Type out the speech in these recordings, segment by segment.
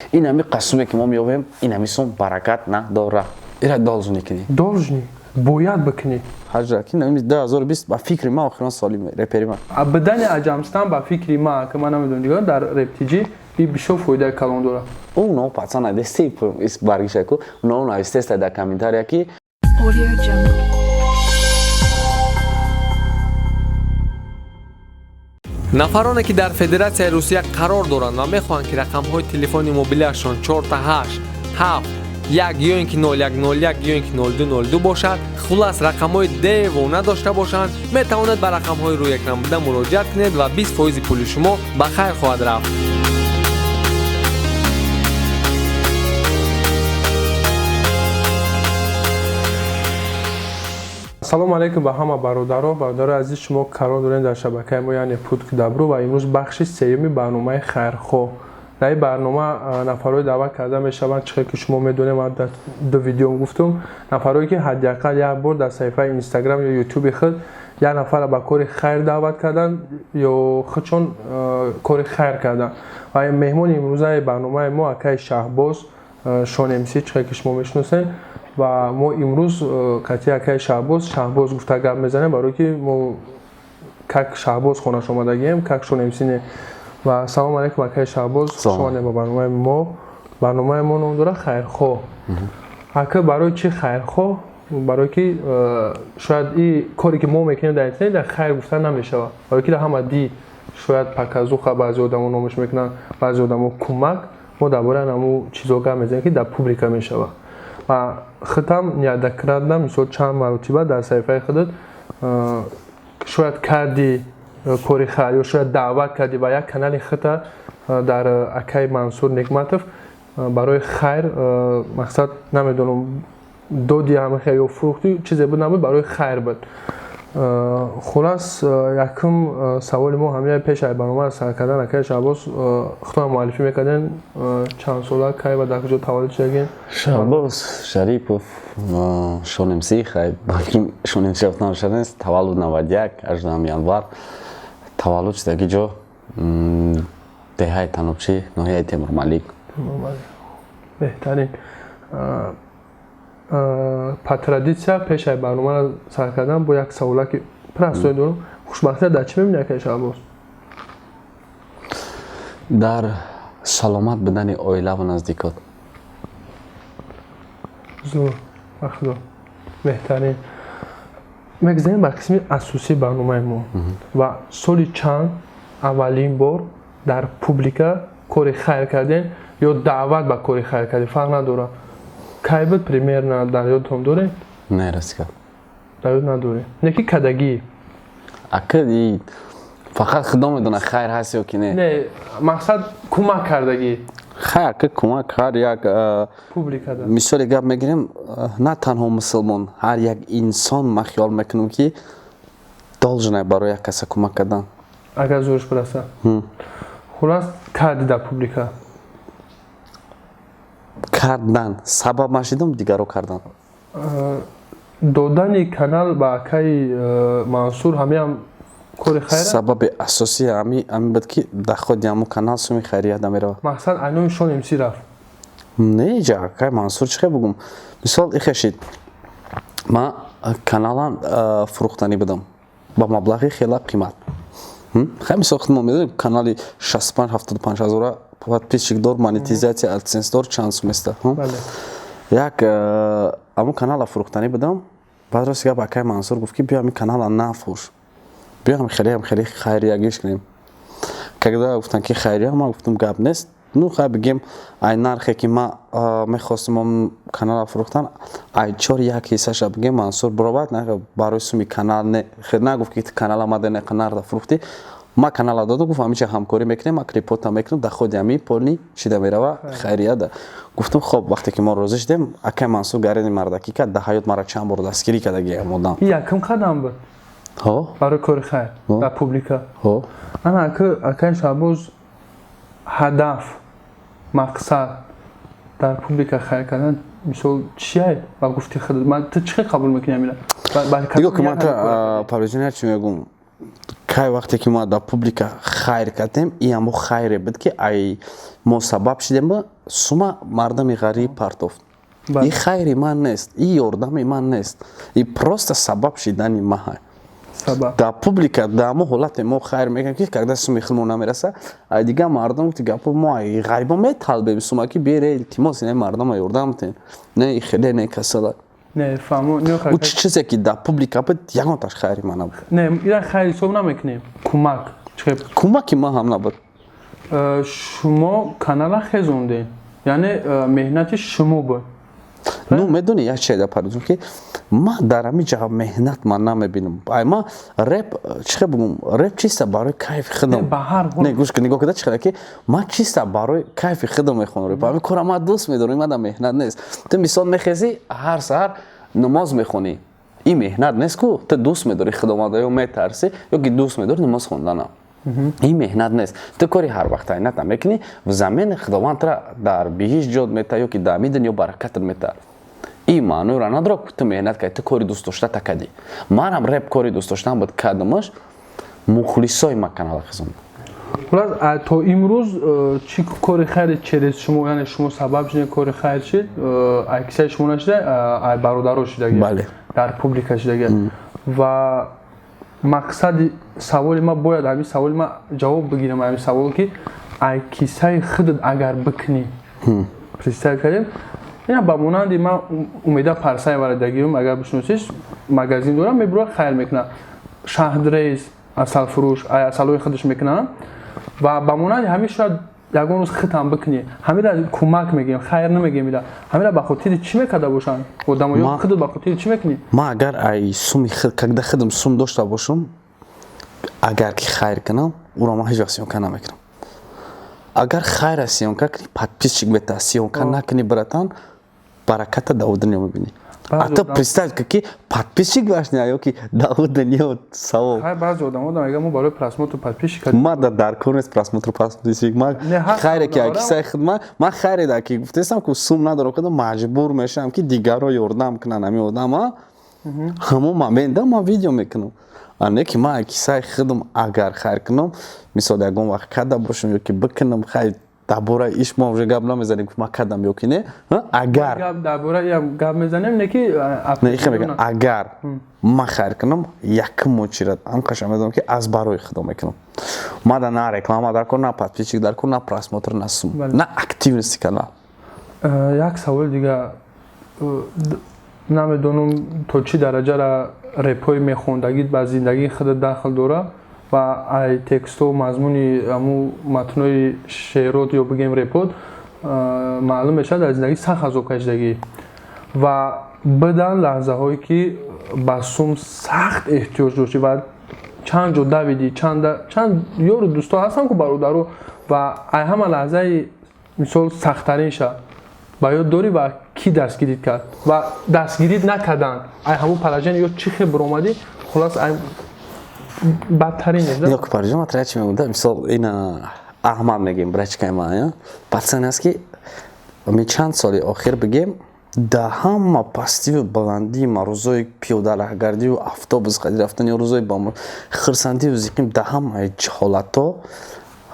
این همی قسمه که ما میابیم این همی سون برکت نداره. ایره должен کنی. должен. باید بکنی. حاجه که نمی 2020 با فکر ما آخران سالی رپری ما. بدن عجمستان با فکری ما که من نمیدونم دیگه در رپتیجی بیشتر فایده کلان داره. اونو پاتسان دستی اس بارگیشه کو اونو استست در کامنتاریا کی. нафароне ки дар Федератсияи Русия қарор доранд ва мехоҳанд ки рақамҳои телефони мобилиашон 4 та 8 7 1 ё ин ки 0101 ё ин ки 0202 бошад, хулас рақамҳои девона дошта бошанд, метавонед ба рақамҳои рӯекран буда муроҷиат кунед ва 20% пули шумо ба хайр хоҳад рафт. салом алейкум ба ҳама бародаро азиз, шумо қарор дорем дар шабакаи мо, яъне ПУТь К ДОБРУ, ва имрӯз бахши сеюми барномаи хайрхоҳ. дар ин барнома нафарҳои даъват карда мешаванд. чихел ки шумо медонем, ман дар ду видеом гуфтум, нафарҳое ки ҳаддиақал як бор дар саҳифаи инстаграм ё ютуби худ як нафара ба кори хайр даъват карданд ё худшон кори хайр карданд. ва меҳмони имрӯзаи барномаи мо акаи Шаҳбоз шонемсӣ, чихел ки шумо мешиносед. ва мо имрӯз қатъи акаи Шаҳбоз гуфта гап мезанем, барои ки мо как Шаҳбоз хонаш омадагием, как шонемсине. ва салом алейкум акаи Шаҳбоз, шумо ба барномаи мо ном дора хайрхоҳ. ака барои чи хайрхоҳ? барои ки шояд ин коре ки мо мекунем дар интернет дар хайр гуфта намешавад, барои ки дар ҳама ди шояд паказуха баъзе одамо номаш мекунанд, баъзе одамо кӯмак. мо дар бораи ҳамун чизо гап мезанем ки дар публика мешавад. ва худам неоднократно, мисол чанд маротиба дар саҳифаи худат шояд карди кори хайр ё шояд даъват кардӣ ба як канали худа дар акаи Мансур Некматов барои хайр, мақсад намедонам доди ҳамахе ё фурӯхтӣ чизе буд набуд, барои хайр буд. хулас якум саволи мо ҳамин пеш аз барномаро сар кардан акаи Шаҳбоз, худтон муаллифӣ мекардем, чанд сола кай ва дар куҷо таваллуд шудагин? Шаҳбоз Шарипов шонемсӣ хай балки шонемсӣ ёфтан шудааст. Таваллуд 91 18 январ таваллуд шудаги ҷо деҳаи Танобчӣ, ноҳияи Темурмалик. беҳтарин. по традитсия пеш аз барномаро сар кардан бо як савола ки пурасои дорам. хушбахтият дар чӣ мебинӣ акаи Шаҳбоз? дар саломат будани оила ва наздикот. зур ба худо. беҳтарин. мегзарем ба қисми асосии барномаи мо. ва соли чанд аввалин бор дар публика кори хайр кардем ё даъват ба кори хайр кардем, фарқ надорад. кай буд примерно, дар ёдтон доред? Не расика. дар ёд надоред. не ки кадагӣ. ака фақат худо медона хайр ҳаст ё ки не. не, мақсад кӯмак кардагӣ. хайр ки кӯмак ҳар як публикада. мисоли гап мегирем, на танҳо мусулмон, ҳар як инсон ма хиёл мекунам ки должен барои як каса кӯмак кардан. агар зӯриш бираса. хулас карди дар публика. кардан сабаб машидам дигаро кардан. додани канал ба акаи Мансур ҳамиам кори хайр. сабаби асосии ҳамин буд ки дар ходи ҳамун канал суми хайрия дамерава. мақсад айнои шонемсӣ рафт. не ҷа акаи Мансур чихе бугум. мисол ихешид ман каналам фурӯхтанӣ будам ба маблағи хела қимат. хай мисол худмо медонем канали 65-75 ҳазора подписчикдор, монетизация, адсенсдор чанд сум еста. як ҳамун канала фурӯхтанӣ будам. баъд рост гап акаи Мансур гуфт ки бия ҳамин канала нафурӯш, бия хеле хайриягиш кунем. когда гуфтанд ки хайрия, ман гуфтам гап нест. ну хай бигем ай нархе ки ман мехостим ҳамун канала фурӯхтан, ай 4 ҳиссаша бигем Мансур баробад барои суми канал не нагуфт ки канала маде не нарда фурӯхтӣ. ма канала дода гуфт ҳамича ҳамкорӣ мекунем, ман репорта мекунам, дар ходи ҳамин полни шида мерава хайрияда. гуфтам хоб вақте ки мо розӣ шудем, акаи Мансур гарини мардакӣ кард, дар ҳаёт мара чанд бор дастгирӣ кардаги модам. якум қадам буд барои кори хайр дар публика. ана акаи Шаҳбоз ҳадаф, мақсад дар публика хайр кардан мисол чие? ва гуфти худ ту чӣ қабул мекунӣ ҳамина? диго ки ман та павлизония чӣ мегум, кай вақте ки мо дар публика хайр кардем и ҳамо хайре буд ки ай мо сабаб шудем сума мардами ғариб партофт. И хайри ман нест, и ёрдами ман нест, и просто сабаб шидани маҳай. Дар публика дар мо ҳолате мо хайр мекунем ки когда суми хилмо намераса, ай дигар мардам гуфти гапо мо ай ғарибо металбем сума ки бере илтимос ин мардама ёрдам тен. Не хеле не касала. Не фаҳмо не у чӣ чизе ки дар публика буд ягонташ хайри ман набуд. Не ин хайр ҳисоб намекунем. Кӯмак. Кӯмаки ман ҳам набуд. Шумо канала хезондем. Яъне меҳнати шумо буд. Ну медони як чизе пародум ки ман дар ҳамин ҷаҳа меҳнат ман намебинам. Ай ман реп чӣ бугум реп чиста барои кайфи худам. Не гӯш кун нигоҳ куда чӣ ки ман чиста барои кайфи худам мехонам реп. Ҳамин кора ман дӯст медорам, ман дар меҳнат нест. Ту мисол мехези ҳар саҳар намоз мехонӣ. Ин меҳнат нест ку ту дӯст медори худованда ё метарсӣ ё ки дӯст медори намоз хондана. ин меҳнат нест. Ту кори ҳар вақт айнат намекунӣ в замин худовандро дар биҳиш ҷод мета ё ки дар ҳамин дунё баракатат мета. ин маъноиро надорад ки ту меҳнат кардӣ, ту кори дӯст доштата кардӣ. Манам реп кори дӯст доштан буд кардамаш мухлисои ман канала хизонд. Хулас то имрӯз чӣ кори хайре через шумо, яъне шумо сабаб шудед кори хайр шид, ай кисаи шумо нашуда, ай бародаро шудаги. Бале. Дар публика шудаги. Ва мақсади саволи ма бояд ҳамин саволи ма ҷавоб бигирам ҳамин савол ки ай кисаи худат агар бикунӣ. Представ кардем. Ина ба монанди ман умеда парсаевара дагиём агар бишносиш магазин дорам мебура хайр мекуна. Шаҳдрез, асалфурӯш, ай асалҳои худаш мекуна. Ва ба монанди ҳамин шояд ягон рӯз хитам бикунӣ. Ҳамира кӯмак мегем, хайр намегем ида. Ҳамира ба хотири чӣ мекарда бошанд? Одамо ё худат ба хотири чӣ мекунӣ? Ман агар ай суми когда худам сум дошта бошам, агар ки хайр кунам, уро ман ҳеҷ вақт сиёнка намекунам. Агар хайра сиёнка кунӣ, подписчик бета сиёнка накунӣ братан, бараката дар дунё мебинӣ. А то представь ки подписчик башни ё ки дар дунё савоб. Хай баъзе одамо мегӯянд мо барои просмотр подписчик кардем. Ман дар кор нест просмотр подписчик. Ман хайре ки кисаи худмат, ман хайре да ки гуфтестам ки сум надорам кадом маҷбур мешавам ки дигарро ёрдам кунам ҳамин одама. Ҳамо ман мендам ман видео мекунам. А не ки ман кисаи худам агар хайр кунам, мисол ягон вақт када бошам ё ки бикунам хайр дар бораи иш мо уже гап намезанем ки ман кардам ё ки не. Агар гап дар бораи гап мезанем не ки агар ман хайр кунам, якум мочират ҳамқаша медонам ки аз барои худо мекунам. Ман да на реклама дар кор, на подписчик дар кор, на просмотр, на сум, на активности канал. Як савол дига намедонам то чӣ дараҷара репҳои мехондагит ба зиндагии худат дахл дора ва ай тексту мазмуни аму матнои шеърот ё бигем репот маълум мешавад дар зиндагӣ сахт азоб кашидагӣ ва будан лаҳзаҳое ки ба сум сахт эҳтиёҷ дошти ва чанд ҷо давиди чанд ёру дӯсто ҳастанд ку бародаро ва ай ҳама лаҳзаи мисол сахттаринша ба ёд дорӣ ва кӣ дастгирид кард ва дастгирид накарданд ай ҳамун паражани ё чӣ хел биромадӣ хулас ай бадтарин нест да? Ё ки парижа матра чӣ мемонда мисол ин аҳмад мегем брачкаи ман пацан аст ки ми чанд соли охир бигем да ҳама пастиву баландии ма рӯзои пиёдалаҳгардию автобус хади рафтани рӯзои ба хирсандию зиқим да ҳамаи ҳолато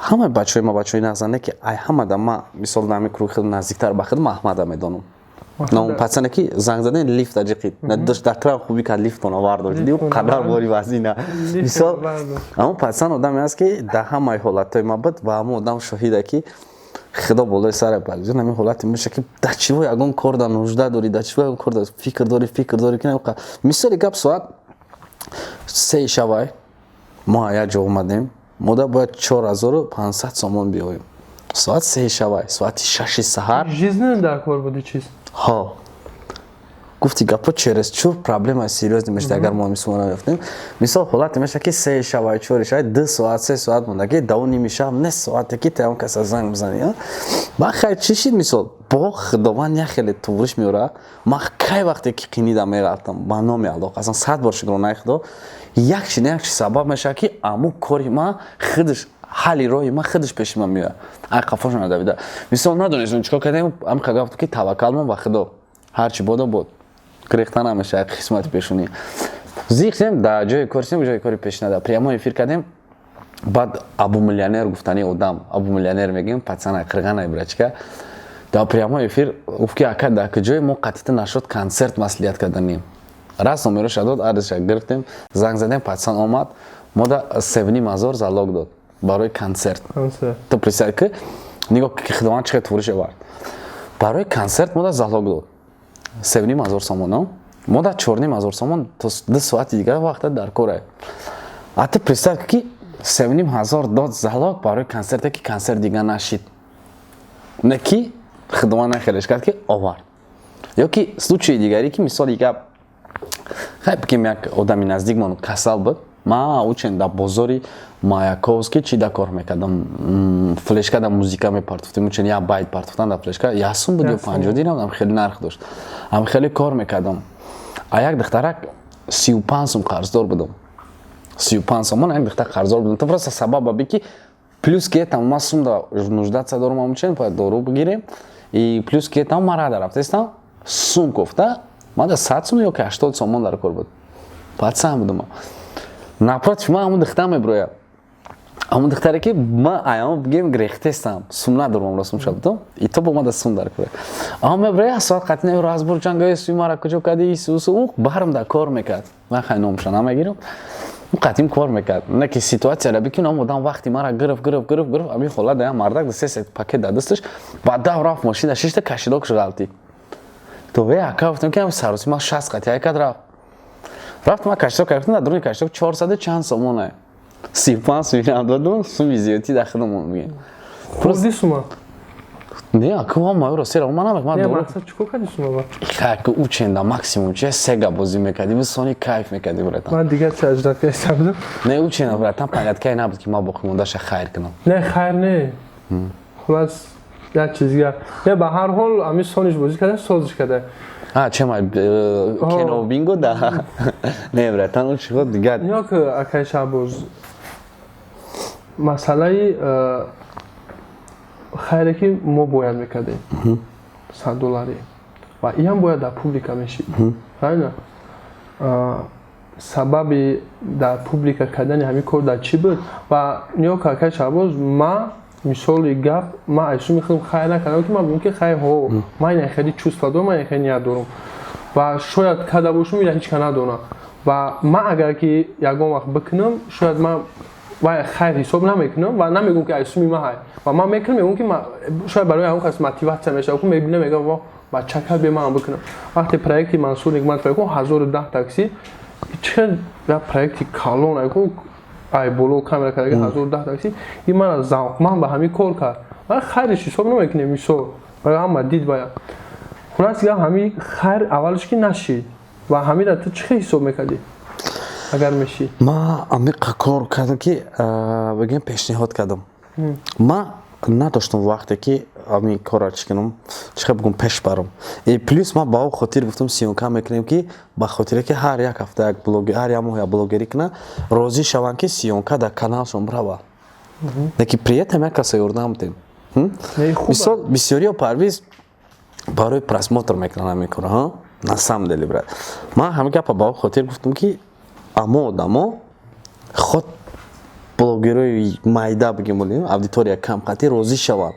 ҳамаи бачаҳои ма бачаҳои назане ки ай ҳама да ма мисол дар ҳамин круги худам наздиктар ба худам аҳмада медонам. Non пацане ки занг задан лифт аҷиқид надошт дар кран хуби ка лифтона вардошт дию қадар бори вазина мисол аммо пацан одаме аст ки дар ҳамаи ҳолатҳои ма буд ва ҳамон одам шоҳида ки худо болои саре балҷон ҳамин ҳолати меша ки дар чиво ягон кор дар нужда дорӣ дар чиво ягон кор дар фикр дорӣ ки мисоли гап соат 3 шабай мо як ҷо омадем мода бояд 4500 сомон биёем соат 3 шабай соати 6 саҳар жизненно дар кор буди чиз ها گفتی گپا через چور проблема серьезный میشه اگر ما میسونا رفتیم مثال حالت میشه که 3 شب 4 شب 2 ساعت 3 ساعت مونده که 2 نیم شب نه ساعت که تمام کس زنگ بزنی با خیر چی شد مثال با خداوند یه خیلی طورش میوره ما کی وقتی که قینیدم میرفتم با نام علاقه اصلا 100 بار شکر نخدا یک چی سبب میشه که عمو کاری ما خودش حالی روی ما خودش پیش من میاد ای قفاش نداده مثال ندونستم چیکار کردم ام گفت که توکل من به خدا هر چی بود گریختن نمیشه قسمت پیشونی зихтем да ҷои корсем ҷои кори пешнада прямо эфир кардем баъд абу миллионер гуфтани одам абу миллионер мегӯем пацана қирғанай брачка да прямо эфир гуфт ки ака да ҷои мо қатита нашуд концерт маслиҳат карданем раз номероша дод адресша гирифтем занг задем пацан омад мо да 7,500 залог дод барои концерт то представь ки нигоҳ ки хидмат чиқад фурӯш овард барои концерт мо да залог дод 7,500 сомон мо да 4,500 сомон то 2 соати дигар вақта дар корай а ты представь ки 7,500 дод залог барои концерте ки концерт дига нашид не ки хидмат нахелеш кард ки овард ё ки случаи дигаре ки мисол дига хай бигем як одами наздикмон касал буд ма учен да бозори маяковский чи да кор мекардам флешка да музика мепартофтем учен я байт партофтан да флешка ясум буд ё 50 динам ам хеле нарх дошт ам хеле кор мекардам а як духтарак 35 сом қарздор будам 35 сомон як духтар қарздор будам то просто сабаб аби ки плюс ки тамома сум да нуждаться дорум ам учен пояд дору бигирем и плюс ки там марада рафтестам сум кофта мада 100 сум ё ки 80 сомон дар кор буд пацан будам напротив ма амун духтар меброя амун духтаре ки ма аям бигем грехтестам сум надорум расум шабдам и то бо ма да сум дар кор ам меброя асват қатне разбур чанга сум мара куҷо кади исус у барм да кор мекард ма хай номша намегирам у қатим кор мекард не ки ситуация ра бикин ам одам вақти мара гирифт ами хола да мардак да 3 пакет да дасташ ба да рафт машина шишта кашидок шгалти то ве ака гуфтам ки ам сароси ма 60 қати айкад рафт ма кашидок гирифтам да дуруни кашидок 400 чанд сомон 35 сум додум суми зиёти дахилам мегӯям хурди сума не ака ва маёро сера ма намек ма дору мақсад чико кади сума ба как учен да максимум че сега бозӣ мекардим сони кайф мекардим братан ман дигар чӣ аҷдак ҳесабдам не учен братан паяткай набуд ки ма боқӣ мондаша хайр кунам не хайр не хулас як чиз дигар не ба ҳар ҳол ами сониш бозӣ карда созиш карда чема кино бинго да не братан он чиҳо дигар ё ки акай шабоз масъалаи хайре ки мо бояд мекардем $100 ва иам бояд дар публика мешид фаҳмида сабаби дар публика кардани ҳамин кор дар чӣ буд ва ё ки акай шабоз ма мисоли гап ма айсу мехӯдам хайр накардам ки ма бигӯм ки хайр ҳо ман ин хеле чувства дорам ман ин хеле ният дорам ва шояд карда бошам ина ҳеч ка надонам ва ма агар ки ягон вақт бикунам шояд ман ва хайр ҳисоб намекунам ва намегӯм ки айсуми ма ҳай ва ман мекунам мегӯм ки шояд барои ягон кас мотиватсия мешавам ки мебинам мегӯм ва бача кар бе ман бикунам вақте проекти мансур нигмат фикр кун 1010 такси чӣ я проекти калон айку ай боло камера кардаги 1010 такси ин мана завқманд ба ҳамин кор кард ва хайриш ҳисоб намекунем мисол ва ҳама дид бая хулас га ҳамин хайр аввалш ки нашид ва ҳамира ту чӣ ҳисоб мекардӣ агар мешид ма амиқа кор кардам ки бигем пешниҳод кардам ма надоштам вақте ки ами корро чӣ кунам чиқа бигӯм пеш барам и плюс ма ба о хотир гуфтам сиёнка мекунем ки ба хотире ки ҳар як ҳафта як блогер ҳар як моҳ як блогерӣ куна розӣ шаванд ки сиёнка дар каналшон брава неки приятам як каса ёрдам будем мисол бисёриҳо парвиз барои просмотр мекунанд ҳамин корро на самом деле брат ман ҳамин гапа ба о хотир гуфтам ки амо одамо худ блогерои майда бигем болем аудитория камқати розӣ шаванд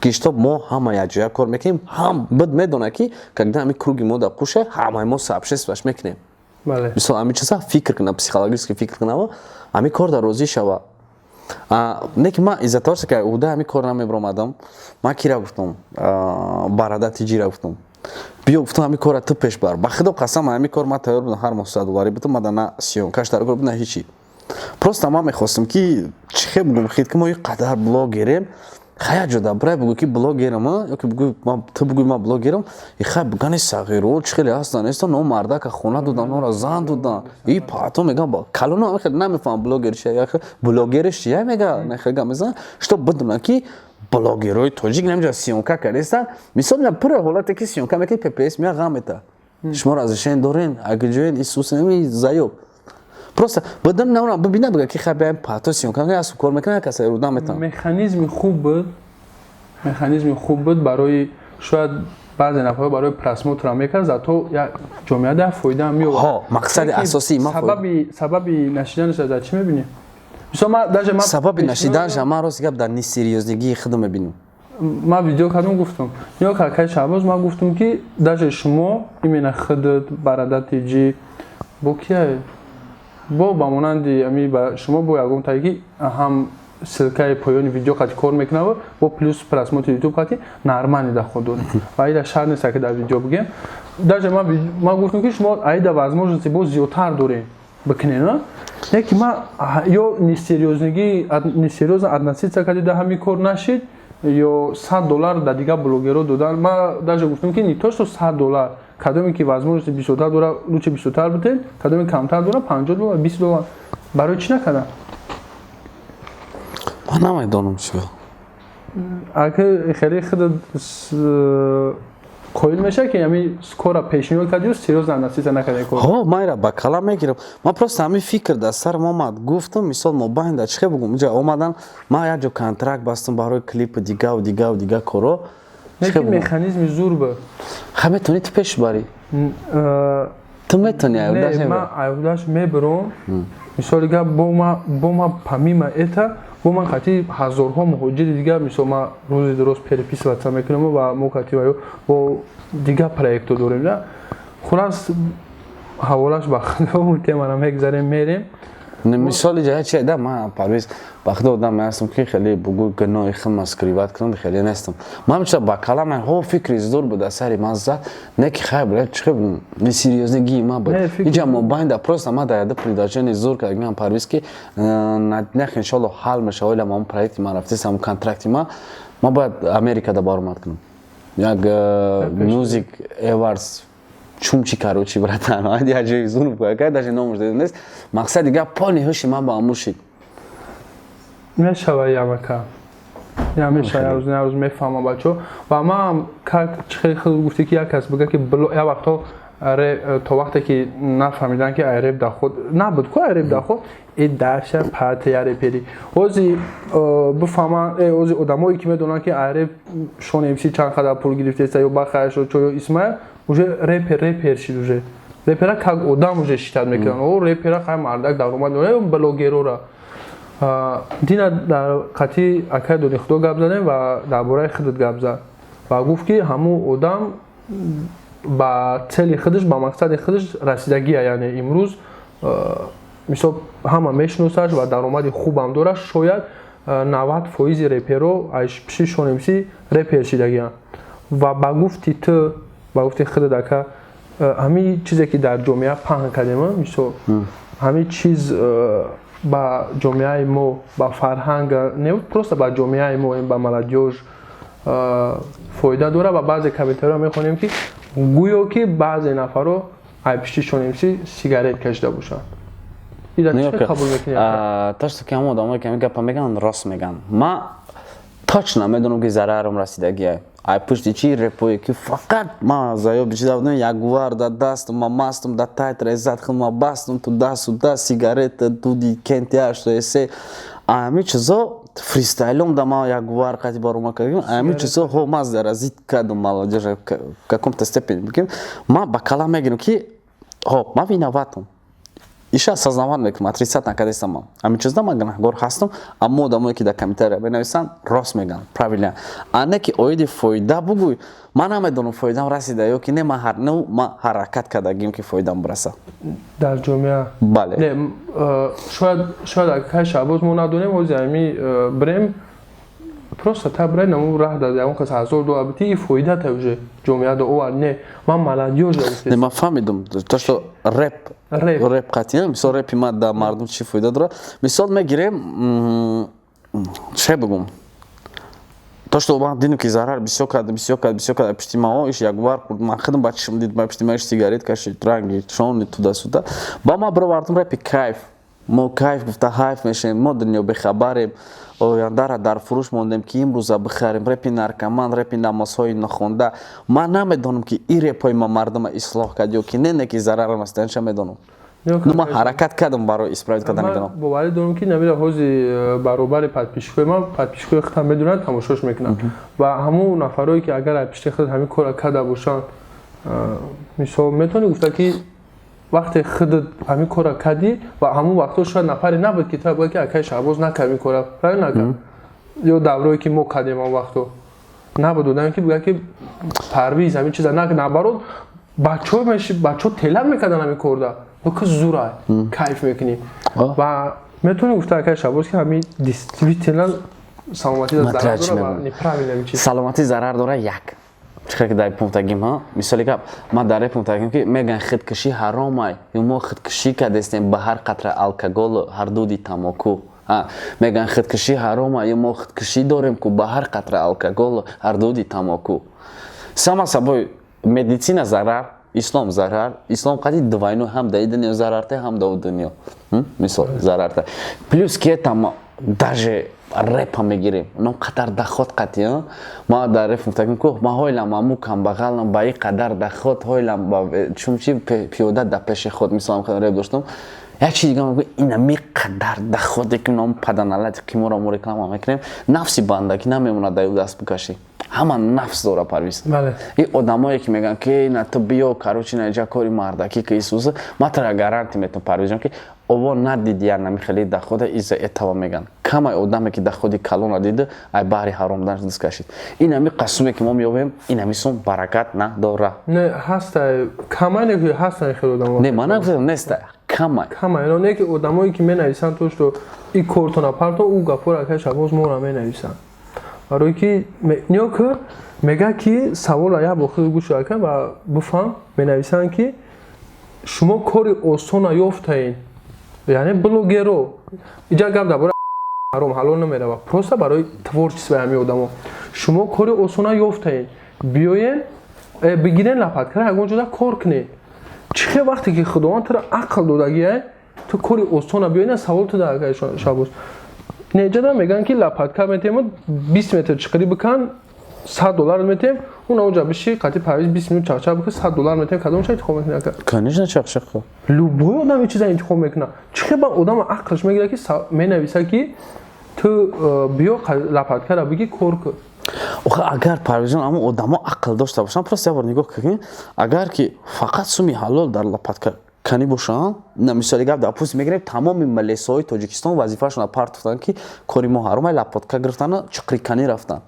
ки што мо ҳама якҷоя кор мекунем ҳам буд медонад ки когда ами круги мо да пуше ҳамаи мо сообществаш мекунем мисол ами чиза фикр кунам психологически фикр кунам ами кор да розӣ шава не ки ман изза того ки уда ами кор намебромадам ман кира гуфтам барада тиҷира гуфтам биё гуфтам ами корра ту пеш бар ба худо қасам ами кор ман тайёр будам ҳар моҳ $100 бутам мада на сиёнкаш дар кор буд на ҳичи просто ман мехостам ки чихе бигӯм хид ки мо ин қадар блогерем хая ҷода брай бигӯ ки блогерам ёки ту бигӯй ман блогерам и хай бигани сағиро чӣ хеле ҳастан неста но мардака хона додан нора зан додан и пато мегам калоно хеле намефаҳам блогер чия блогериш чия мега нехелга мезан што бидонам ки блогерои тоҷик намеҷа сиёнка кардестан мисол меам пура ҳолате ки сиёнка мекунед ппс меа ғам мета шумо разрешение дорен агиҷоен исусми заёб просто бадан наона бибина бага ки хабиам пато сиёнка асу кор мекунад каса рӯда метам механизми хуб буд барои шояд баъзе нафарҳо барои просмотрам мекарданд зато як ҷомеада фоида меёбад. ҳо мақсади асосии ма сабаби нашиданаш аз чӣ мебинӣ? Мисол ман даже ман сабаби нашиданаш ман рост гап дар несериёзнигии худам мебинам. ман видео кардам гуфтам ё какай шабоз ман гуфтам ки даже шумо имена худат барадати ҷи бо кияе бо ба монанди ами ба шумо бо ягон таги ҳам ссилкаи поёни видео қати кор мекунава бо плюс просмотри ютуб қати нормални даход дорем ва айда шарт нест ки дар видео бигем даже ман гуфтам ки шумо айда возможности бо зиёдтар дорем бикунед на яки ман ё несериозна относиться кардида ҳами кор нашид ё $100 да дига блогерҳо додан ман даже гуфтам ки не то что $100 кадоме ки возможности бисёртар дора лучше бисёртар бидед кадоме камтар дора $50 $20 барои чӣ накардам ман намедонам чӣ ака хеле худат қоил меша ки ами кора пешниҳод кардиу сериозна относиться накардаи кор ҳо майра ба калам мегирам ман просто ҳамин фикр дар сарам омад гуфтам мисол мобайнда чӣ бугум инҷа омадан ман як ҷо контракт бастам барои клипи дигаву дига коро яки механизми зур ба ха метавонӣ ту пеш барӣ ту метавонӣ ман айвдаш мебарам мисоли гап бо ма помимо это бо ман қати ҳазорҳо муҳоҷири дига мисол ман рӯзи дуроз переписываться мекунам ва мо қати бо дига проектҳо дорем да хулас ҳаволаш ба худо темара мегзарем мерем мисоли ҷая чи да ман парвез ба худо одам меҳастам ки хеле бугӯ гуноҳи худам скриват кунам хеле нестам ман меча ба калам ҳо фикри зур буда сари ман зад не ки хай бля чӣ несериёзнигии ман буд инҷа мобайнда просто ман дар яда предложение зур кардам парвез ки нах иншалло ҳал мешава оила ман проекти ман рафтисам контракти ман бояд америкада баромад кунам як music awards чумчи короче братан айди аҷои зур букай даже номаш дада нест мақсади гап полни ҳӯши ман ба амур шид мешава ямака я мешава рӯз мефаҳмам бачо ва ман как чихел хел гуфте ки як кас бига ки я вақто то вақте ки нафаҳмидан ки айреп даход набуд ку айреп даход и даша пати я репери ози бифаҳма ози одамое ки медонанд ки айреп шонемси чанд қадар пул гирифтеста ё бахаашо чо ё исмаил уже репер шид уже репера как одам уже шитад мекунанд о репера хай мардак даромад дорад блогерора дина дар қати акай дони худо гап задем ва дар бораи худат гап зад ва гуфт ки ҳамун одам ба цели худаш ба мақсади худаш расидагия яъне имрӯз мисол ҳама мешиносаш ва даромади хубам дорад шояд 90% реперо пиши шонемси репер шидагиянд ва ба гуфти ту ба гуфти худат ака ҳамин чизе ки дар ҷомеа паҳн кардем мисол ҳамин чиз ба ҷомеаи мо ба фарҳанга не просто ба ҷомеаи мо ба молодёж фоида дорад ва баъзе комментариҳо мехонем ки гӯё ки баъзе нафарҳо айпиши шонемси сигарет кашида бошанд то ки ҳамон одамое ки гапа мегӯянд рост мегӯянд ман точно медонам ки зарарам расидагия ай пушти чи репое ки фақат ман заёби чида будам ягвар да дастам ман мастам да тайт резат худма бастам ту дасту даст сигарета дуди кентиаш то эсе ами чизо фристайлом да ман ягвар қати барома кардам ами чизо ҳо ман заразит кардам молодежа в каком-то степени бигем ман ба калам мегирам ки ҳо ман виноватам иша осознават мекунам отрицать накардастам ман ҳамин чизда ман гунаҳгор ҳастам аммо одамое ки дар комментария менависанд рост мегӯянд правильно а не ки оиди фоида бугӯй ман намедонам фоидам расида ё ки не ман ҳаракат кардагим ки фоидам бираса дар ҷомеа бале шояд акай шабоз мо надонем ози ами брем просто та брай наму раҳ дад ягон кас $1000 бити и фоидата уже ҷомеада овар не ман молодёж не ман фаҳмидам то что реп қатия мисол репи ман да мардум чӣ фоида дорад мисол мегирем чӣ бигум то что ман дидам ки зарар бисёр карда пишти ман иш ягвар ман худам ба чишм дид ман пишти ман иш сигарет кашид ранги шони туда-суда ба ман бировардам репи кайф мо кайф гуфта хайф мешавем мо дунё бехабарем ояндара дар фурӯш мондем ки имрӯза бихарем репи наркоман репи намозҳои нохонда ман намедонам ки ин репҳои ман мардума ислоҳ кард ё ки не ки зарарам аст анша медонам нума ҳаракат кардам барои исправит кардани гуноҳ. боварӣ дорам ки намира ҳози баробари падпишкои ман падпишкои худам медонад тамошош мекунам ва ҳамон нафарое ки агар пишти худ ҳамин кора карда бошанд мисол метавонӣ гуфта ки вақте худат ҳамин кора кардӣ ва ҳамон вақтҳо шояд нафаре набуд ки табуд ки акай Шаҳбоз накард ин кора правил накард ё даврое ки мо кардем он вақтҳо набуд одаме ки бигӯяд ки парвиз ҳамин чиза наоборот бачаҳо телаб мекардан ҳамин корда ки зура кайф мекунем ва метавонӣ гуфта акай Шаҳбоз ки ҳамин действительно саломатӣ зарар дора ва неправильно ҳамин чиз саломатӣ зарар дора як чихе ки дар пунктагим мисоли гап ман дар пунктагим ки меган худкушӣ ҳаромай ё мо худкушӣ кардестем ба ҳар қатра алкоголу ҳар дуди тамоку меган худкушӣ ҳаромай ё мо худкушӣ дорем ку ба ҳар қатра алкоголу ҳар дуди тамоку сама сабои медицина зарар ислом зарар ислом қади двойно ҳам даи дунё зарарта ҳам дау дунё мисол зарарта плюс ки там даже репа мегирем non қатар дахот қати ма дар реп фуктагим ку ма ҳойлам аму камбағалам ба и қадар дахот ҳойлам ба чумчи пиёда да пеши худ мисолам реп доштам як чиз дигам мегӯ ина ми қадар дахоте ки ном паданалати қимора мо реклама мекунем нафси банда ки намемонад даю даст бикашӣ ҳама нафс дора парвиз и одамое ки мегӯянд ки на ту биё карочи наинҷа кори мардакӣ ки исӯза ма тара гаранти метавам парвизҷон ки ово надидия нами хеле дахода иза этава меган камай одаме ки даходи калона дида ай баҳри ҳаромдан дист кашид инами қасуме ки мо меёбем инами сум баракат надора не ҳаста камай не ҳастан хеле одамо не ман нагуфтам неста камай не ки одамое ки менависанд тошто и кортона парто у гапора акай Шаҳбоз мора менависанд барои ки нё ки мега ки савола як бо худ гӯш акай ва буфам менависанд ки шумо кори осона ёфтаед яъне блогеро иҷа гап дар бораи ҳаром ҳалол намерава просто барои творчествои ҳамин одамо шумо кори осона ёфтаед биёед бигирен лапаткара ягон ҷода кор кунед чихе вақте ки худованд туро ақл додагиай ту кори осона биёед савол туда акай Шаҳбоз неҷада меган ки лапатка метем 20 метр чиқирӣ бикан $100 метем он оҷа биши қати парвиз 20 минут чақчақ бикан $100 метем кадом ша интихоб мекунад конечно чақчақ любой одам ин чиза интихоб мекунад чихе ба одам ақлш мегирад ки менависа ки ту биё лапаткара биги кор кун охе агар парвизҷон аммо одамо ақл дошта бошанд просто ябор нигоҳ кунед агар ки фақат суми ҳалол дар лапатка кани бошанд на мисоли гап допустим мегирем тамоми малесаҳои тоҷикистон вазифаашон парт рафтанд ки кори мо ҳаромай лапатка гирифтан чиқриканӣ рафтанд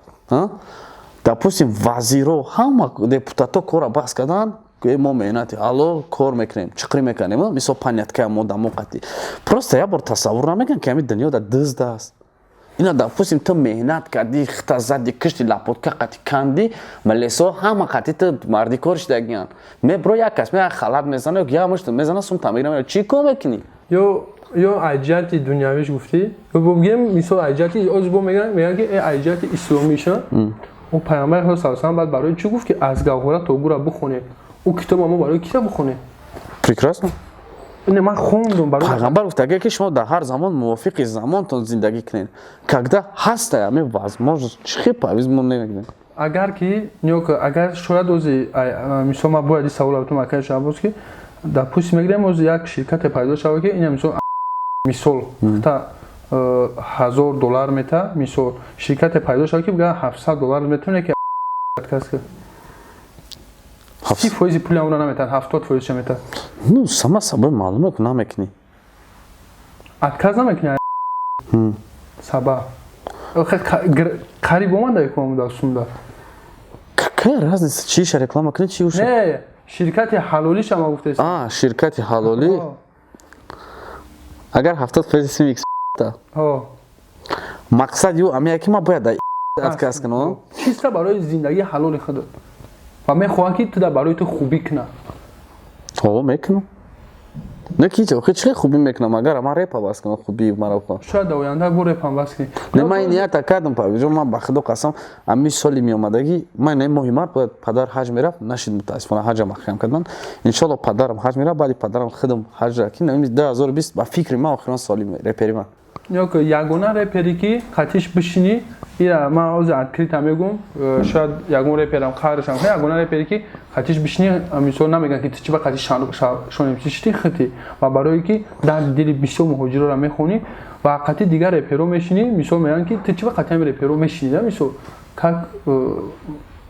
допустим вазиро ҳама депутатҳо кора баҳс карданд мо меҳнати ҳалол кор мекунем чиқрӣ мекунем мисол панятка модамо қати просто ябор тасаввур намекунанд ки ҳамин дунё да дизд аст ина допустим ту меҳнат кардӣ хита задӣ кишти лапотка қати канди малесо ҳама қати ту марди кориш дагиян мебро як кас меа халат мезана я мушт мезана сум тамира чӣ кор мекунӣ ё айҷати дунявиш гуфтӣ ё богем мисол айҷати озбо мегӯянд ки айҷати исломиша у пайғамбари худ саллаллоҳу баъд барои чӣ гуфт ки аз гавҳора то гура бихонед у китоба мо барои киса бихонед прекрасно не ман хондум барои пайғамбар гуфт агар ки шумо дар ҳар замон мувофиқи замонтон зиндагӣ кунед когда ҳаста ҳамин возможност чихе парвиз мо намегӯем агар ки нё ки агар шояд ози мисол ман бояд ин савола битум акай Шаҳбоз ки допустим мегирем ози як ширкате пайдо шава ки ина мисол та $1000 мета мисол ширкате пайдо шава ки бигӯяд $700 метавоне ки кас ки 30% пули амра наметад 70% ша метад ну сама сабаби маълуме ку намекунӣ отказ намекунӣ саба қариб омада реклама дар сумда какая разница чиша реклама кунӣ чи уша не ширкати ҳалолӣ шама гуфтаст ширкати ҳалолӣ агар 70% микс мақсад ю ами яки ма бояд отказ кунам чиста барои зиндагии ҳалоли худ ва мехоҳам ки ту барои ту хубӣ кунам мекунам не ки охе чӣ хубӣ мекунам агар ман репа бас кунам хубӣ маро кунам шояд дар оянда бо репам бас кунӣ не ман нията кардам парвизҷон ман ба худо қасам ами соли меомадагӣ ман не моҳи мард бояд падар ҳаҷ мерафт нашид мутаассифона ҳаҷам ахирам кардан иншоалло падарам ҳаҷ мерафт баъди падарам худам ҳаҷ ки 2020 ба фикри ман охирон соли репери ман ягона репери ки қатиш бишинӣ اینا ما از ادکریت میگم شاید یگون رپرم خارشم که یگون رپری که خطیش بشینی مثلا نمیگن که چی با خطیش شون چی خطی و برای که در دل بیشتر مهاجر رو میخونی و خطی دیگر رپرو میشینی مثلا میگن که چی با خطی رپرو میشینی مثلا که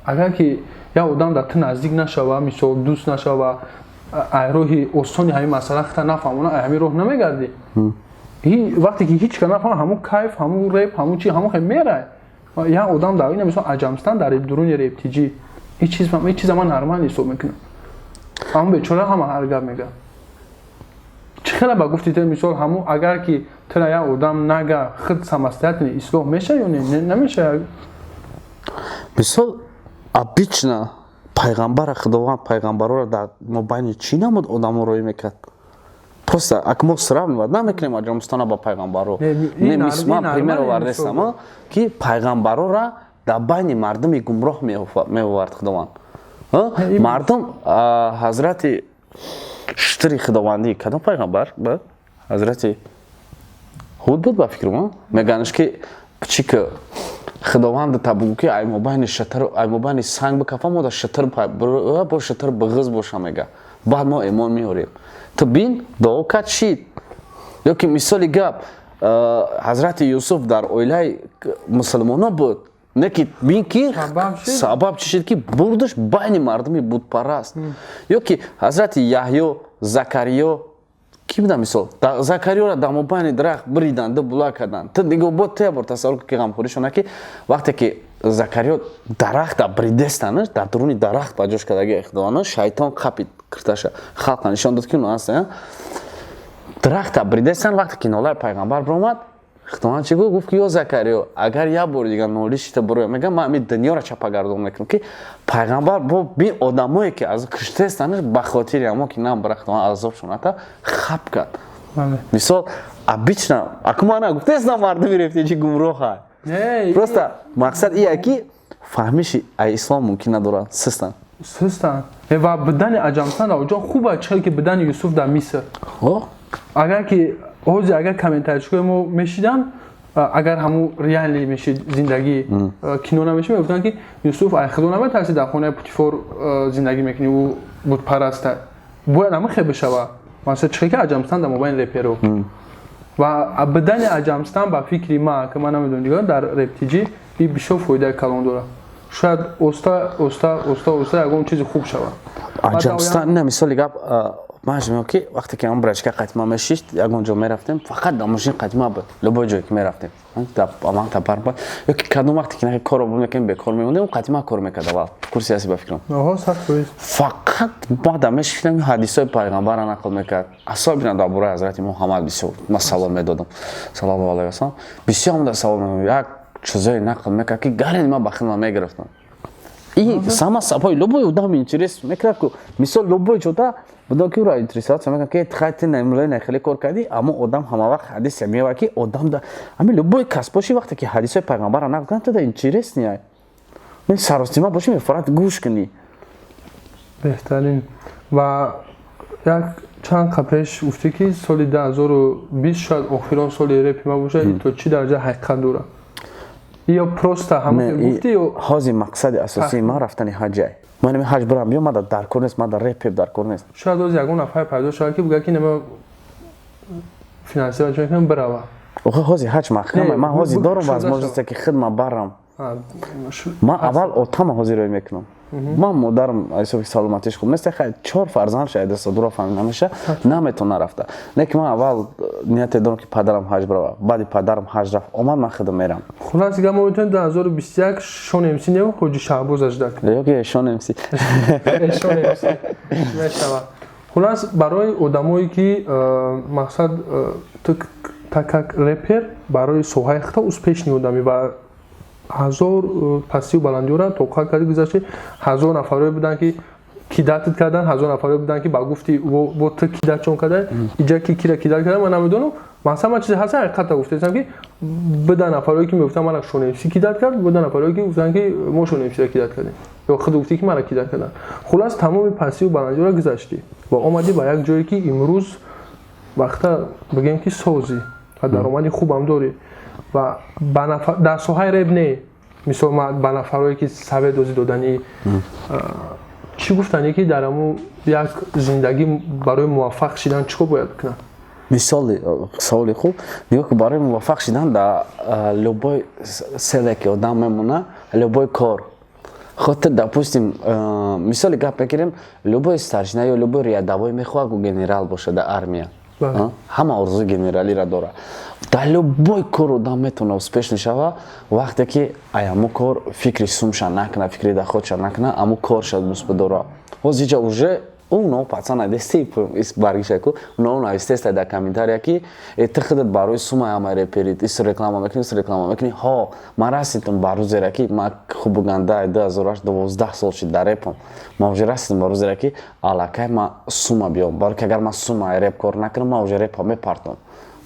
اگر که یا آدم در تو نزدیک نشوه مثلا دوست نشوه روحی اصلی همین مسئله خطا نفهمونه همین روح نمیگردی وقتی که هیچ کنه نفهم همون کیف همون رپ همون چی همون خیلی میره یا آدم در این مثلا عجمستان در درون رپ تیجی هیچ چیز من نرمال نیست میکنه اما بیچاره هم هرگاه میگه چخیلی با گفتی تو مثال همون اگر که تو یا آدم نگه خود سمستیت اصلاح میشه یا نمیشه مثال обычно пайғамбар худованд пайғамбарро дар мобайни чӣ намуд одамро рӯй мекард просто ак мо сравнивад намекунем аҷомистона ба пайғамбарро ман пример овардестам ки пайғамбарора дар байни мардуми гумроҳ меовард худованд мардум ҳазрати штири худовандӣ кадом пайғамбар ҳазрати ҳуд буд ба фикрам меганаш ки чӣ ки худованд табугу ки ай мобайни санг бикафам мода шатр бо шатр биғиз боша мега баъд мо эмон меорем ту бин дуо кард шид ёки мисоли гап ҳазрати юсуф дар оилаи мусулмонон буд не ки бин ки сабаб чӣ шид ки бурдаш байни мардуми будпараст ёки ҳазрати яҳё закариё ки будам мисол закариёро дар мобайни дарахт бириданд була карданд ту нигоҳ бо те бор тасаввур ки ғамхӯришона ки вақте ки закариё дарахта бридестанд дар дуруни дарахт ба ҷош кардаги худованд шайтон қапи кирташа халқа нишон дод ки аст дарахта бридестанд вақте ки нолаи пайғамбар биромад худованд чӣ гуфт ки ё закариё агар як бори дигар нолишита бироя мегӯям ман ами дунёро чапагардон мекунам ки пайғамбар бо бин одамое ки аз киштестанд ба хотири амо ки нам бара худованд азобшоната хаб кард мисол обычно акуман нагуфтестам мардуми рефтиҷи гумроҳа просто мақсад ия ки фаҳмиши ай ислом мумкин надорад сустанд ва бидани аҷамстан оҷо хуба чӣ ки бидани юсуф дар миср агар ки ҳозир агар комментарчикои мо мешидан агар ҳамун реалӣ мешид зиндагӣ кино намешид мегуфтанд ки юсуф ай худо наметарсид дар хонаи путифор зиндагӣ мекунӣ ӯ будпараста бояд ҳама хел бишава масалан чӣ ки аҷамстан дар мобайни реперо ва бидани аҷамстан ба фикри ман ки ман намедонам дигар дар рептиҷӣ и бисёр фоидаи калон дорад шояд оста ягон чизи хуб шавад аҷамстан ина мисоли гап ман шумем ки вақте ки ҳамн брачка қатима мешишт ягон ҷо мерафтем фақат дар мошин қатима буд любой ҷое ки мерафтем аман табар буд ёки кадом вақте ки наки коро мекунем бекор мемонем қатима кор мекард аввал курси ҳасти ба фикрам фақат баъда мешифтем ҳадисои пайғамбара нақл мекард асҳобина дар бораи ҳазрати муҳаммад бисёр ман савол медодам саллаллоҳу алайҳи васалам бисёр ҳамда савол медодам як чизое нақл мекард ки гарани ман ба хидмат мегирифтам и сама сабои любой одам интерес мекард ку мисол любой ҷода будо ки ура интересоваться мекард ки хати намлои хеле кор кардӣ аммо одам ҳама вақт ҳадис меява ки одам да ами любой кас боши вақте ки ҳадисои пайғамбара нақл кунад то да интересния мен саростима боши мефорад гӯш кунӣ беҳтарин ва як чанд қа пеш гуфтӣ ки соли 2020 шояд охирон соли репи ма бошад то чӣ дараҷа ҳақиқат дорад ё просто ҳама гуфтӣ ё ҳозир мақсади асосии ман рафтани ҳаҷай ман ин ҳаҷ бирам биём ман дар кор нест ман дар реп дар кор нест шояд ҳозир ягон нафар пайдо шавад ки бигӯяд ки нема финансировать мекунам барава охи ҳозир ҳаҷ махкам ман ҳозир дорам возможности ки хидма барам ман аввал отама ҳозир рӯй мекунам ман модарам ҳисоби саломатиш хуб нест хай 4 фарзанд шаид аст дуро фаҳмида меша наметона рафта лекин ман аввал ният дорам ки падарам ҳаҷ барава баъди падарам ҳаҷ рафт омад ман худам мерам хулас дига мо метавонем 2021 шон эмси немо хоҷи шаҳбоз аждак ёки шон эмси мешава хулас барои одамое ки мақсад так репер барои соҳаи хита успешни одами ва 1000 пастию баландиёра тоқат карди гузашти 1000 нафарое буданд ки кидатит кардан 1000 нафарое буданд ки ба гуфти бо ту кидатчон кардан иҷа ки кира кидат кардан ман намедонам масалан ман чизе ҳаст ҳақиқата гуфтаистам ки буда нафарое ки мегуфтанд мана шонемси кидат кард буда нафарое ки гуфтанд ки мо шонемсиро кидат кардем ё худ гуфтӣ ки мана кидат кардан хулас тамоми пастию баландиёра гузашти ва омадӣ ба як ҷое ки имрӯз вақта бигем ки созӣ ва даромади хубам дорӣ و در سوهای ریب نه مثلا ما با نفرایی که سبب دوزی دادنی چی گفتن که در امو یک زندگی برای موفق شدن چیکار باید بکنن؟ مثال سوالی خوب میگه که برای موفق شدن در любой селе که آدم میمونه любой کار خاطر допустим مثال گپ بگیریم любой старшина یا любой рядовой میخواد که گنرال باشه در армия همه آرزو گنرالی را داره در любой کار آدم میتونه úspěšný شوه وقتی که ایامو کار فکر سومش نکنه فکر در خودش نکنه امو کارش مثبت داره حاضر уже ну пацан адести из баргишаку но на естественно да комментария ки этхедат барои сума ама реперит ис реклама мекни ҳо мараситум барузера ки ма хубганда 2012 сол шид дар репом ма уже раситум барузера ки алакай ма сума биём барои ки агар ма сума реп кор накунам ма уже репа мепартам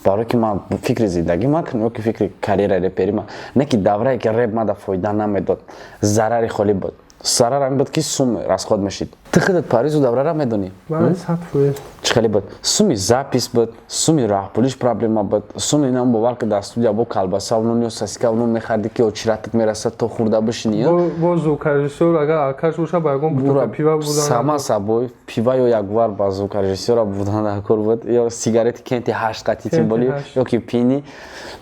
барои ки ма фикри зиндагӣ макунам ки фикри карьера репери ма не ки даврае ки реп мада фоида намедод зарари холӣ буд зарар ам буд ки сум расход мешид ты худат паризу даврара медонӣ чӣ хеле буд суми запис буд суми раҳпулиш проблема буд суми инам бовар ки дар студия бо калбаса унун ё сосиска унун мехарди ки очиратат мерасад то хурда бишини бо звукорежиссёр агар акаш боша ба ягон бутылка пива будан сама сабой пива ё яквар ба звукорежиссёра будан дар кор буд ё сигарети кенти 8 қатити боли ё ки пини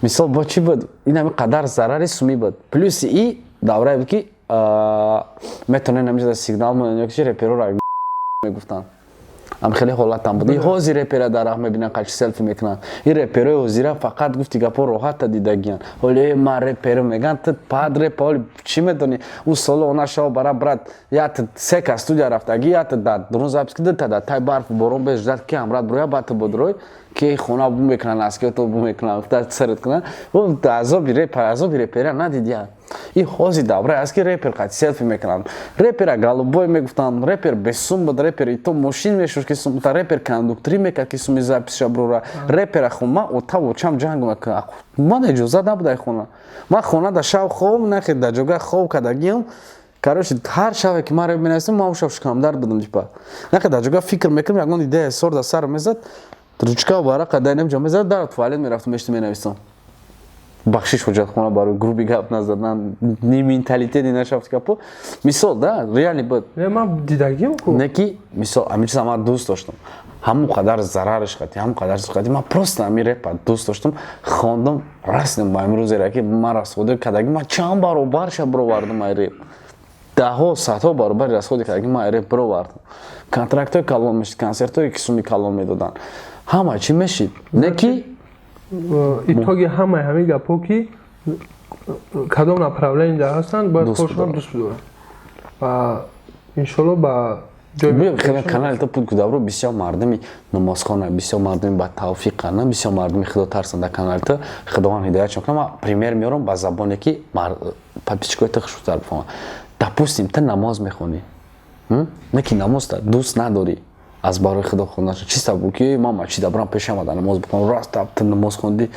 мисол бо чӣ буд инами қадар зарари суми буд плюс и даврае буд ки метоне намида сигнал монёки реперора мегуфтан ам хеле ҳолатам буд и ҳозир репера дар рах мебинан қачи селфи мекунан и реперои ҳозира фақат гуфти гапо роҳата дидагиян ҳоли ма репер меган ты пад репа ҳоли чӣ медонӣ ӯ соло она шава бара брат ят сека студия рафтаги ят да дрон запис кида да тай барф борон беждад ки амрат броя бата бодрои ки хона бу мекунан аскето бу мекунан та серет кунан ӯ азоби репера надидия и ҳози давра аст ки репер қати селфи мекунанд репера голубой мегуфтанд репер бесум буд репер и то мошин мешуд ки сум та репер кондуктори мекард ки суми запиша брора репера хума ота очам ҷанг мекунад ман эҷозат набуда хона ман хона да шав хоб нахед да ҷога хоб кардагиам короче ҳар шаве ки ман реп менависам ман шав шикамдар будам типа нахед да ҷога фикр мекунам ягон идея сор да сар мезад ручка бара қадаинам ҷо мезад дар туалет мерафтам мешти менависам бахшиш ҳоҷатхона барои группи гап назадан ни менталитети нашафт капо мисол да реалӣ буд ман дидагиам не ки мисол ҳамин чиз ман дӯст доштам ҳамон қадар зарараш қати ҳамон қадар қати ман просто ҳамин репа дӯст доштам хондам расидам ба имрӯзера ки ман расходи кадаги ман чанд баробарша баровардам ай реп даҳо садҳо баробари расходи кадаги ман ай реп баровардам контрактҳои калон мешид консертҳое ки суми калон медоданд ҳама чӣ мешид не ки итоги ҳамаи ҳамин гапҳо ки кадом направленида ҳастанд бояд худшон дӯст бидоранд ва иншоалло ба канали ПУТЬ К ДОБРУ бисёр мардуми намозхона бисёр мардуми ба тавфиқана бисёр мардуми худотарсанд дар канали худованд ҳидоят мекунад ма пример меорам ба забоне ки подписчикои хушутар бифаҳманд допустим ты намоз мехонӣ не ки намозта дӯст надорӣ аз барои худо хондаша чӣ сабаб ки мама чӣ дабрам пеша омада намоз бихонам раст ты намоз хонди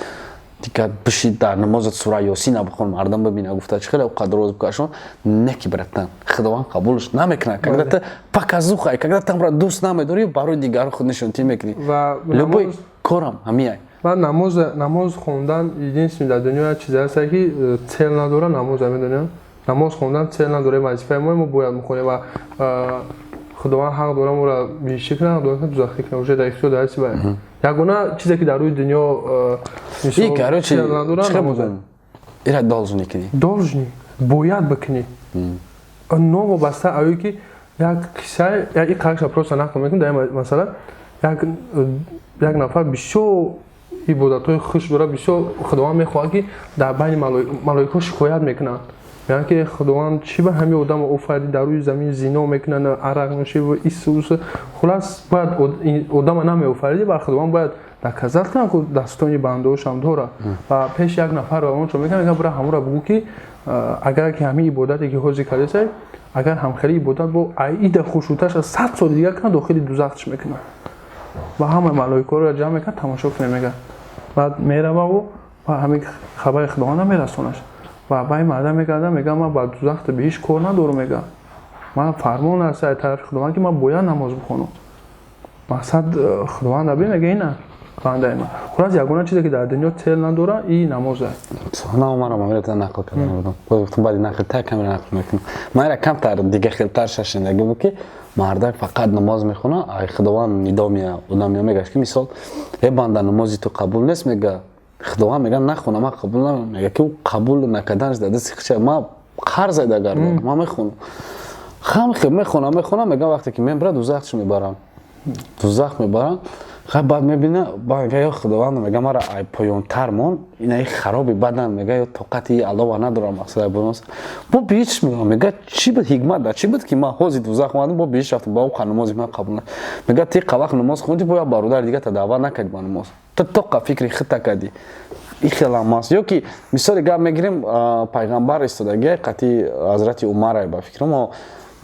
дика биши дар намозат сура ёсина бихон мардам бибина гуфта чӣ хеле қадр роз бикашон не ки братан худованд қабулш намекунад когда ты показухай когда ты амра дӯст намедорӣ барои дигару худ нишонтӣ мекунӣ любой корам ҳамияй ва намоз хондан единствен дар дунё чизе аст ки цел надора намоз медонӣ намоз хондан цел надора вазифаи мо бояд мехонем ва худованд ҳақ дорад моро бишӣ кунад дорад дузахӣ кунад уже дар ихтиёр даст ба ягона чизе ки дар рӯи дунё и короче ира должен кунӣ должни бояд бикунӣ новобаста аю ки як қиссаи як қарша просто нақл мекунем дар ин масъала як нафар бисёр ибодатҳои хуш дорад бисёр худованд мехоҳад ки дар байни малоикаҳо шикоят мекунад мегӯянд ки худованд чӣ ба ҳамин одам офариди дар рӯи замин зино мекунанд арақ нӯшӣ исус хулас бояд одама намеофариди ва худованд бояд доказат кунад ки дастони бандаҳошам дорад ва пеши як нафар равончо мекунад мегӯяд бира ҳамора бигӯ ки агар ки ҳамин ибодате ки ҳозир кардесай агар ҳамхели ибодат бо аида хушуташа 100 соли дигар кунад дохили дузахш мекунад ва ҳамаи малоикаҳоро ҷамъ мекунад тамошо кунем мегӯяд баъд мерава ва ҳамин хабари худованда мерасонаш ва ба ин мардам мегардам мегӯям ман ба дузахти беҳиш кор надорам мегӯям ман фармон аст аз тарафи худованд ки ман бояд намоз бихонам мақсад худованд абе мега ина банда ма хулас ягона чизе ки дар дунё тел надора и намоз аст نه مرا ماموریت نقل کردن بودم گفتم بعد نقل تا کامل نقل میکنم من کم تر دیگه خیلی‌تر شنیدگی بود که مرد فقط نماز میخونه ای خداوند ندامیا اونم میگه که مثال ای بنده نمازی تو قبول نیست میگه خداوند میگه نخونه ما قبول نمیکنم میگه که قبول نکردنش در دست خودش ما قرض اگر ما میخونم خم میخونم میگه وقتی که من برا دوزخش میبرم دوزخ میبرم خب بعد میبینه میگه یا خداوند میگه مرا ای پایان‌تر مون اینا خرابی بدن میگه یا طاقتی علاوه ندارم اصلا بونس با بیچ میگه چی بود حکمت داشت چی بود که ما حوزی دوزخ اومدم با بیچ رفتم با اون نماز ما قبول میگه تی قواق نماز خوندی با برادر دیگه تداوا نکرد با نماز تو فکری خطا کردی این خیلی ماست یا که مثال دیگه میگیریم پیغمبر استادگی قطعی حضرت عمر با فکرم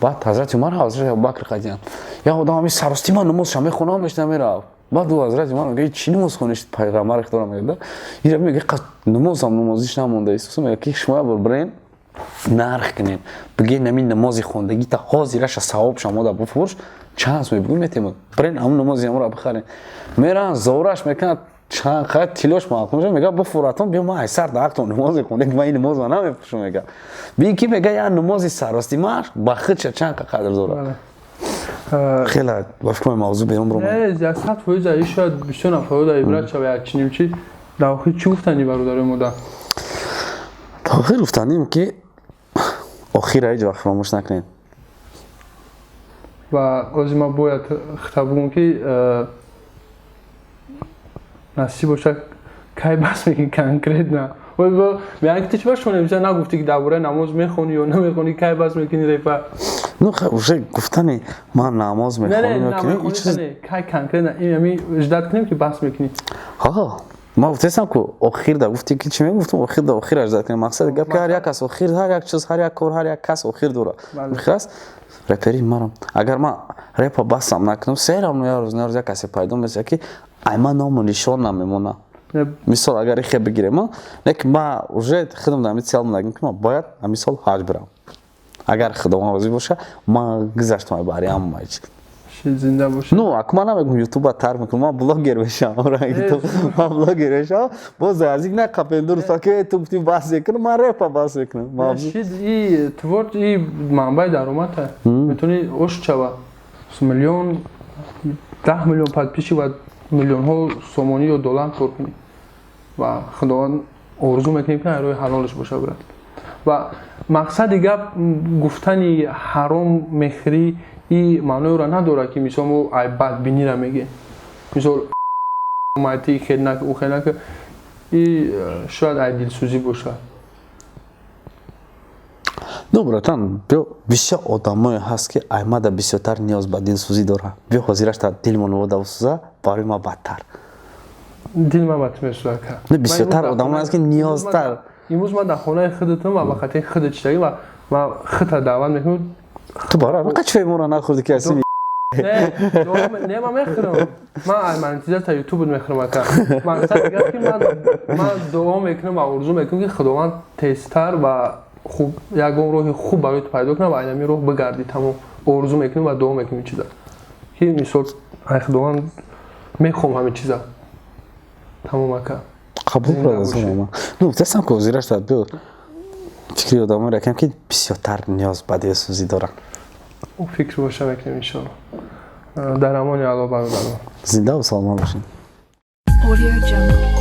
بعد حضرت عمر حضرت ابوبکر قدیان یا خدا می سراستی ما نماز شام خونم میشتم میرم بعد دو حضرت عمر میگه چی نماز خونیش پیغمبر اختیار میده این میگه نمازیش نمونده است میگه که شما برین نرخ کنین بگی نمی نمازی خوندگی تا حاضرش ثواب شما دا بفروش چانس میبگی میتیم برین همون نمازی ما رو بخرین میرن زورش میکنه چند خط تیلوش ما کنه میگه بفراتون بیا ما سر داختون نماز خونده که ما این نماز نمیفروشم میگه بی کی میگه یا نمازی سراستی ماش با خودش چند قدر زوره خیلی باشم موضوع بیرون برم نه جسد فوز ای شاید بیشتر نفرات عبرت شوی چنین چی در واقع چی گفتنی برادر مدا آخر گفتنیم که آخر هیچ وقت فراموش نکنین و از ما باید خطاب بگم که نصیب باشه کی بس میگی کانکریت نه و میگن که چی باشه نمیشه نگفتی که درباره نماز میخونی یا نمیخونی کی بس میکنی ریپا نه خب گفتنی ما نماز میخونیم نه چیز کی کانکریت نه یعنی اجداد کنیم که بس میکنی ها ما گفتم که آخر دا گفتی که چی میگفتم آخر اجداد کنیم مقصد گپ که هر یک کس آخر هر یک چیز هر یک کار هر یک کس آخر دوره خلاص رپری مرم اگر ما رپ باسم نکنم سرم روز یک کسی پیدا میشه که ایما نام نشان نمیمونه مثال اگر خیلی بگیریم لیکن ما уже خودم دارم سیال نگم که ما باید مثال حج برم اگر خداوند راضی باشه ما گذشتم برای امایج زنده باشه نه اکما نمیگم یوتیوب تر میکنم ما بلاگر بشم ما بلاگر بشم باز از این نکاپن درست که تو گفتی بحث کنم ما رپ بحث کنم ما این تورت این منبع درآمد میتونی اوش چوا میلیون 10 میلیون پد پیشی و میلیون ها سومانی یا دلار کار کنی و خداوند آرزو میکنیم که روی حلالش باشه برات و مقصد دیگه گفتنی حرام مخری این معنی را نداره که مثلا مو ای بدبینی را میگه مثلا ماتی خیلی نک او خیلی نک این شاید ای دلسوزی باشه نه براتان بیا بسیار آدمایی هست که ایماده بسیارتر نیاز به دلسوزی داره بیا حاضرش تا دلمون ودا وسوزه برای ما بدتر دل ما بد میشه نه بسیارتر آدمایی هست که نیازتر امروز من در خانه خودتم و بخاطر خودت چیزی و ما خودت دعوت میکنم تو برای ما کچ فهمونا نخوردی که اصلا نه من میخورم من انتظار تا یوتیوب میخورم که من که من دعا میکنم و آرزو میکنم که خداوند تیزتر و خوب یگان روح خوب برای تو پیدا کنه و اینمی روح بگردی تمام آرزو میکنیم و دعا میکنیم چیزا که مثال خداوند میخوام همه چیزا تمام که قبول کرد از ما نه دستم که وزیرش داد بیو فکری آدم رکم که بسیارتر نیاز به دلسوزی دارن او فکر باشه میکنیم انشاءالله در امان الله برادران زنده و سلامت باشین Audio Jungle.